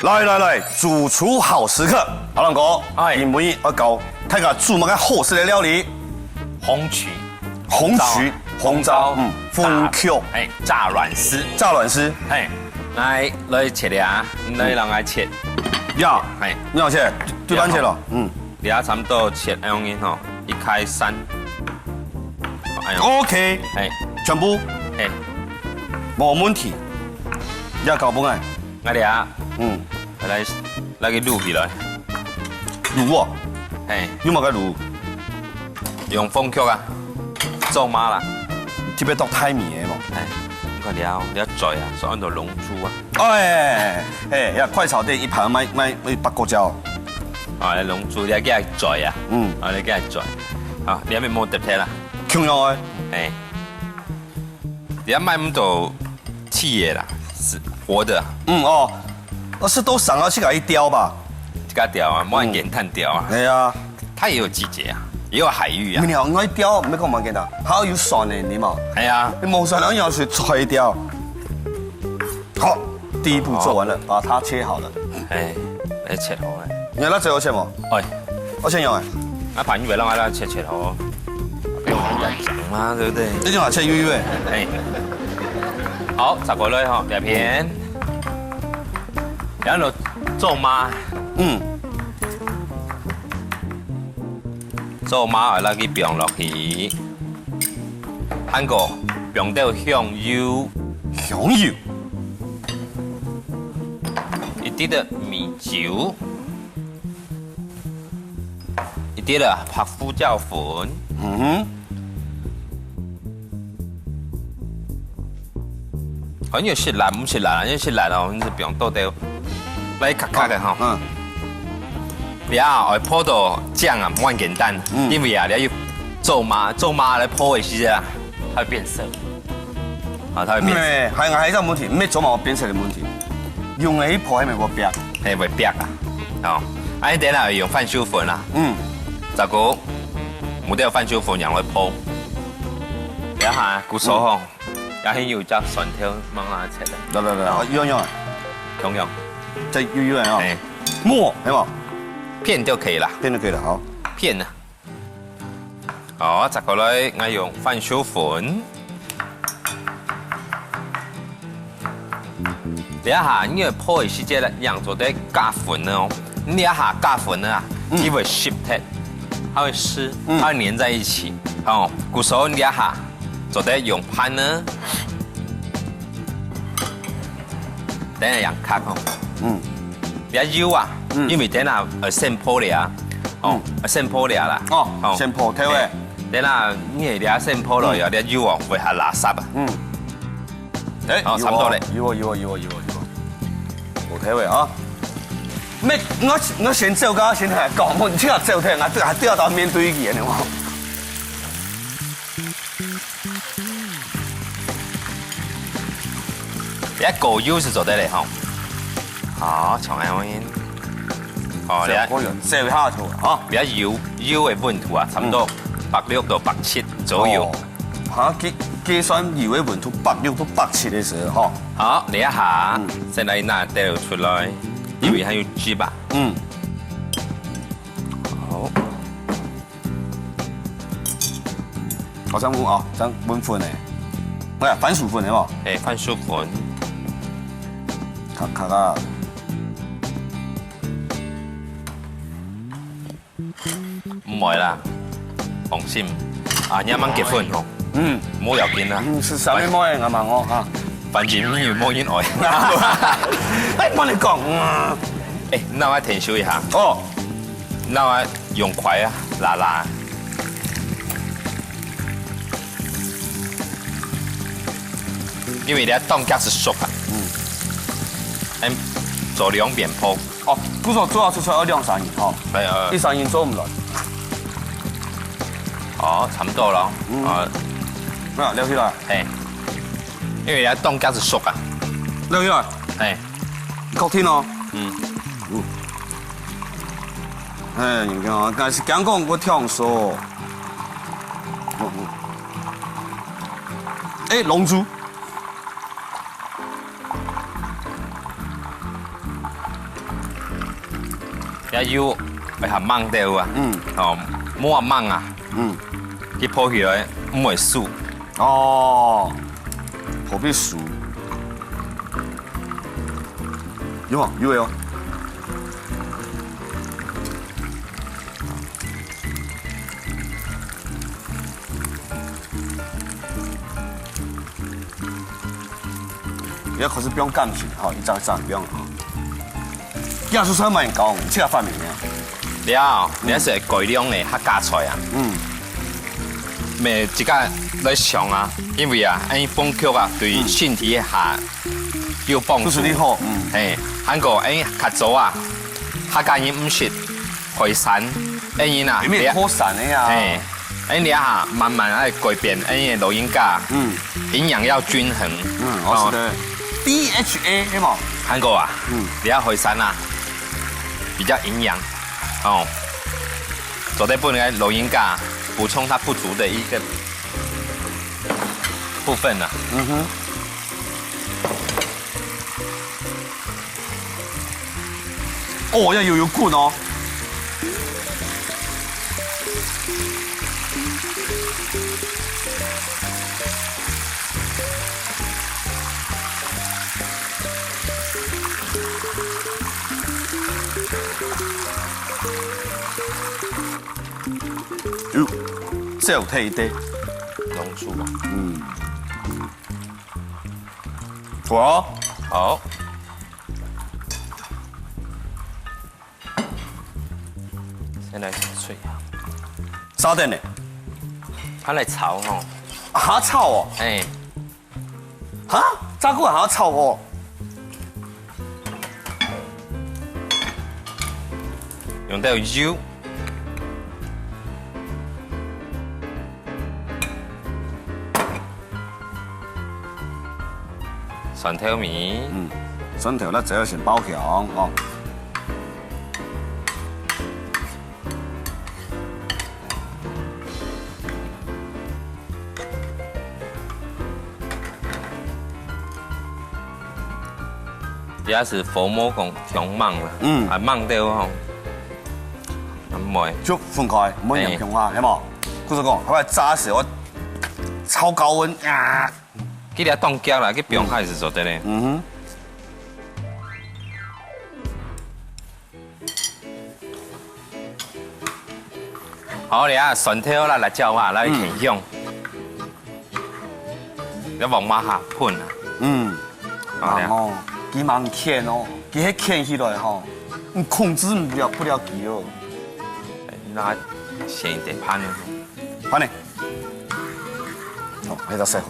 来，主厨好时刻，阿龙哥，哎因为我教大家煮乜嘅好食嘅料理，红曲、红糟，风球，炸软丝，来切俩，来让我切，呀，哎，你好切，对半切咯，俩差不多切那样吼，1开3，哎呦 ，OK，全部冇问题，也搞本来，我俩，来个卤起来，卤哦，有冇个卤？用风曲啊，做麻啦，这边到太米嘅冇。我了嘴啊，是按照龙珠啊，呀，快炒店一盘卖8個椒，龍珠你叫嘴啊，你叫嘴，你咪冇得睇啦，強樣嘅，你賣咁多刺嘢啦，是活的，是都上要去給一雕吧？這個雕啊，冇人減碳雕啊，係啊，它也有季節啊，也有海域啊，你好，我一雕唔係講冇見到，還要有蒜嘅，你嘛？係啊，你冇蒜兩樣去吹雕。好，第一步做完了，把它切好了。你切好咧。你那最好切冇？我先用誒。啊，盤魚啦，我啦切好，俾我人整嘛，對不對？你就話切魚嘅。好，炸過來嗬，兩片，然後做麻。做麻來去放落去，韓國放到香油，一啲的米酒，一啲的白胡椒粉，很有食辣，唔食辣，因為食辣哦，你是不用倒掉，來卡卡嘅嗬。你啊，我鋪到醬啊，唔簡單，因為啊，你要做麻嚟鋪嘅時啊，它會變色，它會變色。係個問題，唔係做麻變色嘅問題，用嚟鋪係咪會變？係會變啊，你等下用番薯粉啊，就個冇得有番薯粉讓佢鋪，你下鼓手吼，然後要加蒜條掹下切嚟，來，樣啊，咁樣，再樣啊，末係嘛？片就可以了，片就可以了，好。片啊，好，再過來我用番薯粉，你一下因為鋪嘅時間咧，讓做啲加粉哦，你一下加粉啊，它會 shift，它會濕，它會粘在一起，哦，鼓手你一下做啲用盤呢，等下讓卡哦，你一腰啊。因為等下先鋪嚟啊，先鋪嚟啦，先鋪睇位，等下你哋先鋪落，有啲油啊會係垃圾啊，差唔多咧，有，冇睇位啊，咩？我先走㗎，先係講，我聽下走聽，我還都要到面對嘅呢喎。一個油是做得嚟嗬，好，從來我哦，你射下圖啊！比較油嘅溫度啊，差唔多160到170左右。計算油嘅溫度160到170嘅時候，好，你一下先嚟拿掉出來，因為還有雞吧。好，我想換啊，想換粉嘅，喂，番薯粉係嘛？番薯粉，卡啊！唔會啦，放心。啊，你啱啱結婚嗬，唔好有見啦。是什麼嘢啊嘛我嚇？反正唔要冇人愛。幫你講那我停手一下。那我用筷啊，拉。因為你凍架是熟啊。做兩邊鋪。鼓手做下出要2、3年哈，第3年做唔來。差唔多咯。撩起來。因為你凍架是熟啊。撩起來。確天哦。你看啊，但是剛剛我聽說，龍珠。也有会合芒豆啊，哦，抹芒啊，去泡起来唔会熟。哦，何必熟？有冇？有哦。也可是不用干皮，哈，一张张不用哈。亚叔车蛮高，这个发明的。了，你是改良的客家菜啊。每一个来上啊，因为啊，安风曲啊，对身体下有帮助。就是你好，韩国安较早啊，客家人唔食海产，安因啊，里面好散的呀。安你下慢慢爱改变，安的老人家，营养要均衡。我是的。DHA 对吗？韩国啊，你下海产啊，比较营养，哦，做得不能老人家。补充它不足的一个部分呢。哦，要有棍哦。这有退的，浓缩吧。我好。先来脆啊。啥的呢？它来炒吼。还炒哦？哈？咋个还要炒哦？用到油。蒜头米，蒜头呢，这要先爆香哦。也是佛魔讲强芒啦，啊芒豆吼，唔会。就分开，唔好用强啊，系冇？故事讲，佢炸时我超高温啊！佢哋冻胶啦，佢冰开始做得咧。好，你啊，蒜头啦、辣椒啊，来甜香，你往马下喷啊。哦，佢蛮欠哦，佢迄欠起来吼，控制不了佢哦。那先一点pan呢？pan呢？好，喺度洗好。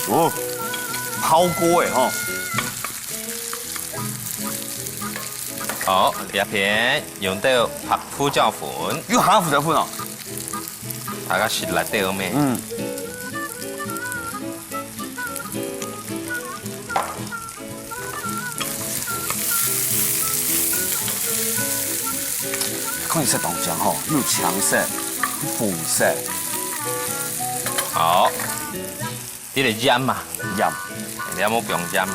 哦，泡锅诶吼。好，第一片用到白胡椒粉，要下胡椒粉哦。大家是辣椒咩？看你色当酱吼，又强色，又粉色。好，呢个盐嘛，盐，你有冇用盐？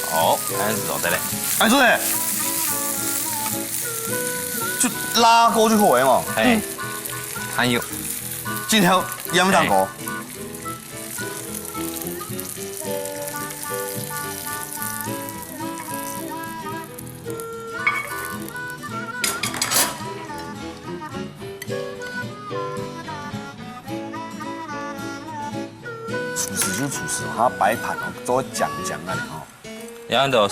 好，开始做得嘞。哎，做嘞，就拉锅就好诶嘛。还有，今天盐蛋糕。厨师就厨师，他摆盘哦，做酱那里哦。然后就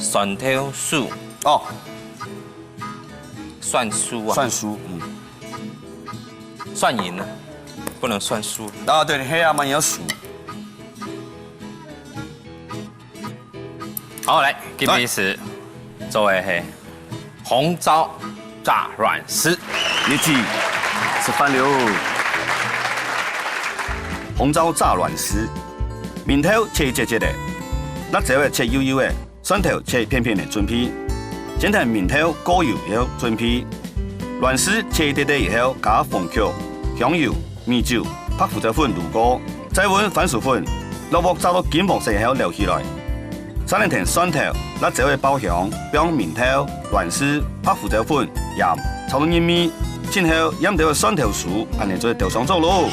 蒜头酥，哦，蒜酥啊，蒜酥，算赢了，不能算输。啊，对，黑暗嘛也要数。好，来，给彼此作为嘿红糟炸软丝，日子吃饭了。红糟炸软丝，面头切节节的，辣椒的切幼幼的，蒜头切片片的准皮，煎成面头过油以后准皮，软丝切一点点以后加红曲、香油、米酒、拍胡椒粉卤过，再揾番薯粉，落鑊炸到金黃色以後留起來。三連田蒜頭、辣椒的爆香，將面頭、軟絲、拍胡椒粉、鹽炒到黏咪，之後飲到蒜頭酥，安尼就調上做咯。